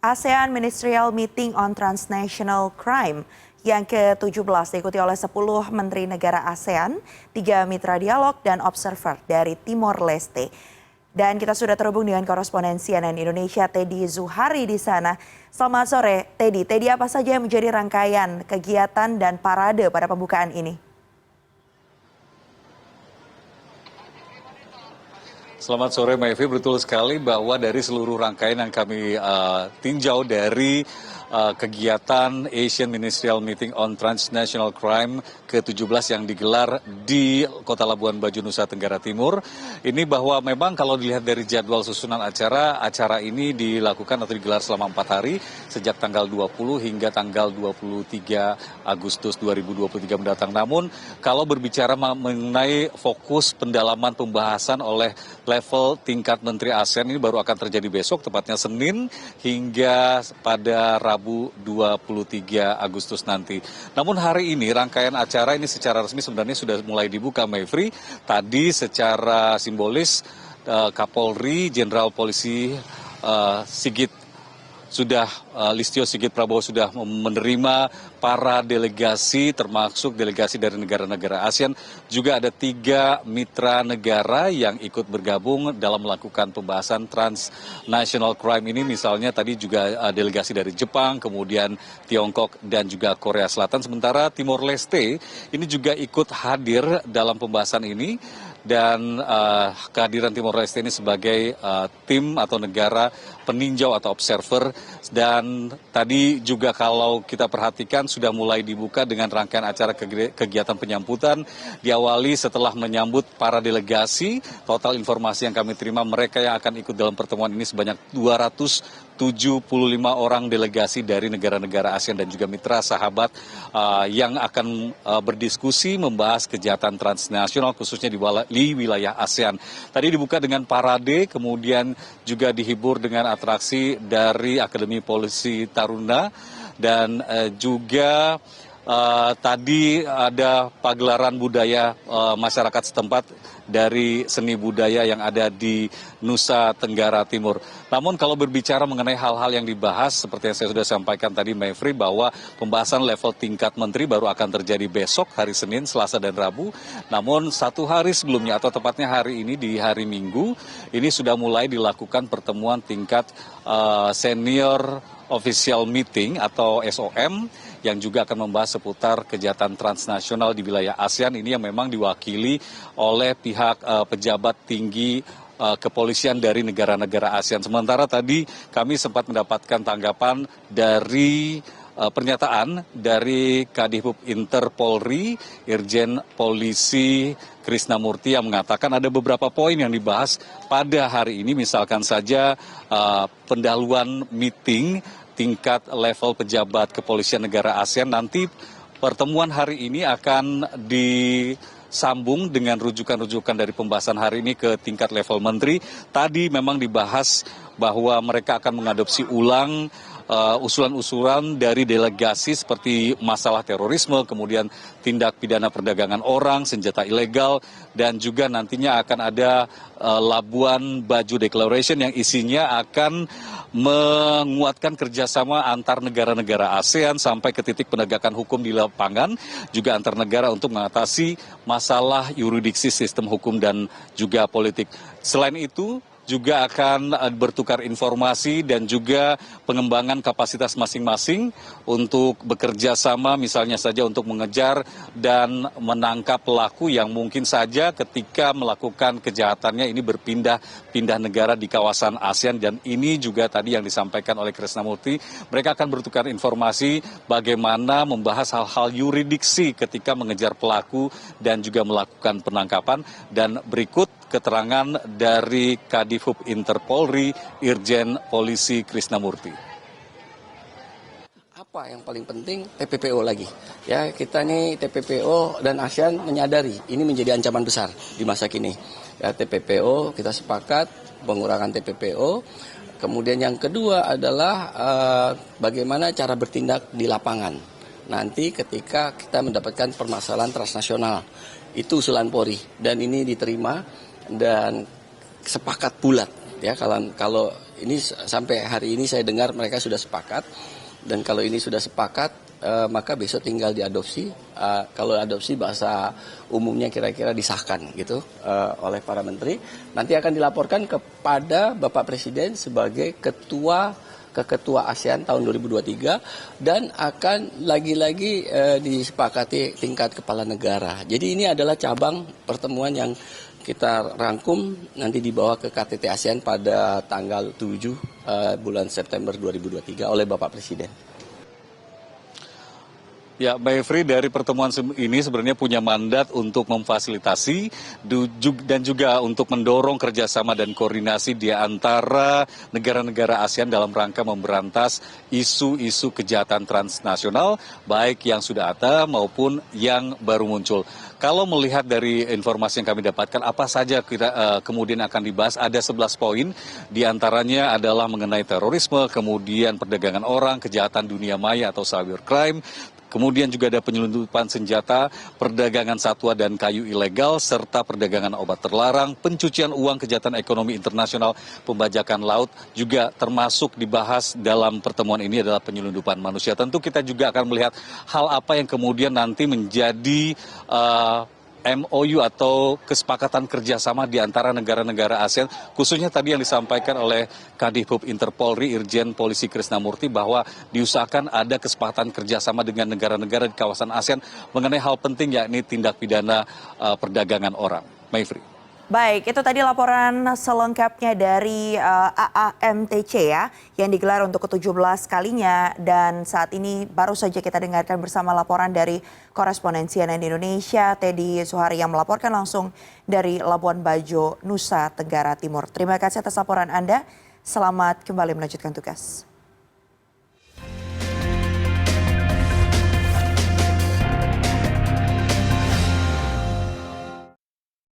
ASEAN Ministerial Meeting on Transnational Crime yang ke-17 diikuti oleh 10 menteri negara ASEAN, 3 mitra dialog dan observer dari Timor Leste. Dan kita sudah terhubung dengan koresponden CNN Indonesia Teddy Zuhari di sana. Selamat sore Teddy. Teddy, apa saja yang menjadi rangkaian kegiatan dan parade pada pembukaan ini? Selamat sore Mayfri, betul sekali bahwa dari seluruh rangkaian yang kami tinjau dari kegiatan Asian Ministerial Meeting on Transnational Crime ke-17 yang digelar di Kota Labuan Bajo, Nusa Tenggara Timur. Ini bahwa memang kalau dilihat dari jadwal susunan acara ini dilakukan atau digelar selama 4 hari sejak tanggal 20 hingga tanggal 23 Agustus 2023 mendatang. Namun kalau berbicara mengenai fokus pendalaman pembahasan oleh level tingkat Menteri ASEAN ini baru akan terjadi besok, tepatnya Senin hingga pada Rabu 23 Agustus nanti. Namun hari ini rangkaian acara ini secara resmi sebenarnya sudah mulai dibuka, Mayfri. Tadi secara simbolis Kapolri Jenderal Polisi Listio Sigit Prabowo sudah menerima para delegasi termasuk delegasi dari negara-negara ASEAN. Juga ada 3 mitra negara yang ikut bergabung dalam melakukan pembahasan transnational crime ini. Misalnya tadi juga delegasi dari Jepang, kemudian Tiongkok dan juga Korea Selatan. Sementara Timor Leste ini juga ikut hadir dalam pembahasan ini. Dan kehadiran Timor Leste ini sebagai tim atau negara peninjau atau observer. Dan tadi juga kalau kita perhatikan sudah mulai dibuka dengan rangkaian acara kegiatan penyambutan. Diawali setelah menyambut para delegasi. Total informasi yang kami terima, mereka yang akan ikut dalam pertemuan ini sebanyak 275 orang delegasi dari negara-negara ASEAN dan juga mitra sahabat yang akan berdiskusi membahas kejahatan transnasional khususnya di wilayah ASEAN. Tadi dibuka dengan parade, kemudian juga dihibur dengan atraksi dari Akademi Polisi Taruna dan juga tadi ada pagelaran budaya masyarakat setempat dari seni budaya yang ada di Nusa Tenggara Timur. Namun kalau berbicara mengenai hal-hal yang dibahas, seperti yang saya sudah sampaikan tadi Mayfri, bahwa pembahasan level tingkat menteri baru akan terjadi besok hari Senin, Selasa dan Rabu. Namun 1 hari sebelumnya atau tepatnya hari ini di hari Minggu, ini sudah mulai dilakukan pertemuan tingkat senior official meeting atau SOM yang juga akan membahas seputar kejahatan transnasional di wilayah ASEAN ini yang memang diwakili oleh pihak pejabat tinggi kepolisian dari negara-negara ASEAN. Sementara tadi kami sempat mendapatkan tanggapan dari pernyataan dari Kadifhub Interpolri, Irjen Polisi Krisnamurti yang mengatakan ada beberapa poin yang dibahas pada hari ini, misalkan saja pendahuluan meeting tingkat level pejabat kepolisian negara ASEAN. Nanti pertemuan hari ini akan disambung dengan rujukan-rujukan dari pembahasan hari ini ke tingkat level menteri. Tadi memang dibahas bahwa mereka akan mengadopsi ulang usulan-usulan dari delegasi seperti masalah terorisme, kemudian tindak pidana perdagangan orang, senjata ilegal, dan juga nantinya akan ada Labuan Bajo Declaration yang isinya akan menguatkan kerjasama antar negara-negara ASEAN sampai ke titik penegakan hukum di lapangan, juga antar negara untuk mengatasi masalah yurisdiksi sistem hukum dan juga politik. Selain itu, juga akan bertukar informasi dan juga pengembangan kapasitas masing-masing untuk bekerja sama, misalnya saja untuk mengejar dan menangkap pelaku yang mungkin saja ketika melakukan kejahatannya ini berpindah-pindah negara di kawasan ASEAN. Dan ini juga tadi yang disampaikan oleh Krisnamurti, mereka akan bertukar informasi bagaimana membahas hal-hal yurisdiksi ketika mengejar pelaku dan juga melakukan penangkapan. Dan berikut keterangan dari Kadifhub Interpolri, Irjen Polisi Krisnamurti. Apa yang paling penting TPPO lagi. Ya, kita ini TPPO dan ASEAN menyadari ini menjadi ancaman besar di masa kini. Ya, TPPO kita sepakat pengurangan TPPO. Kemudian yang kedua adalah bagaimana cara bertindak di lapangan. Nanti ketika kita mendapatkan permasalahan transnasional, itu usulan Polri dan ini diterima dan sepakat bulat ya kalau ini sampai hari ini saya dengar mereka sudah sepakat, dan kalau ini sudah sepakat maka besok tinggal diadopsi. Kalau adopsi bahasa umumnya kira-kira disahkan gitu oleh para menteri. Nanti akan dilaporkan kepada Bapak Presiden sebagai ketua ASEAN tahun 2023 dan akan lagi-lagi disepakati tingkat kepala negara. Jadi ini adalah cabang pertemuan yang kita rangkum nanti dibawa ke KTT ASEAN pada tanggal 7 bulan September 2023 oleh Bapak Presiden. Ya, Mbak Evri, dari pertemuan ini sebenarnya punya mandat untuk memfasilitasi dan juga untuk mendorong kerjasama dan koordinasi di antara negara-negara ASEAN dalam rangka memberantas isu-isu kejahatan transnasional, baik yang sudah ada maupun yang baru muncul. Kalau melihat dari informasi yang kami dapatkan, apa saja kita kemudian akan dibahas? Ada 11 poin, di antaranya adalah mengenai terorisme, kemudian perdagangan orang, kejahatan dunia maya atau cybercrime, kemudian juga ada penyelundupan senjata, perdagangan satwa dan kayu ilegal, serta perdagangan obat terlarang, pencucian uang, kejahatan ekonomi internasional, pembajakan laut, juga termasuk dibahas dalam pertemuan ini adalah penyelundupan manusia. Tentu kita juga akan melihat hal apa yang kemudian nanti menjadi MOU atau kesepakatan kerjasama di antara negara-negara ASEAN, khususnya tadi yang disampaikan oleh Kadifhub Interpolri Irjen Polisi Krisnamurti bahwa diusahakan ada kesepakatan kerjasama dengan negara-negara di kawasan ASEAN mengenai hal penting yakni tindak pidana perdagangan orang. Mayfri. Baik, itu tadi laporan selengkapnya dari AAMTC ya, yang digelar untuk ke-17 kalinya, dan saat ini baru saja kita dengarkan bersama laporan dari koresponden CNN Indonesia, Teddy Zuhari yang melaporkan langsung dari Labuan Bajo, Nusa Tenggara Timur. Terima kasih atas laporan Anda, selamat kembali melanjutkan tugas.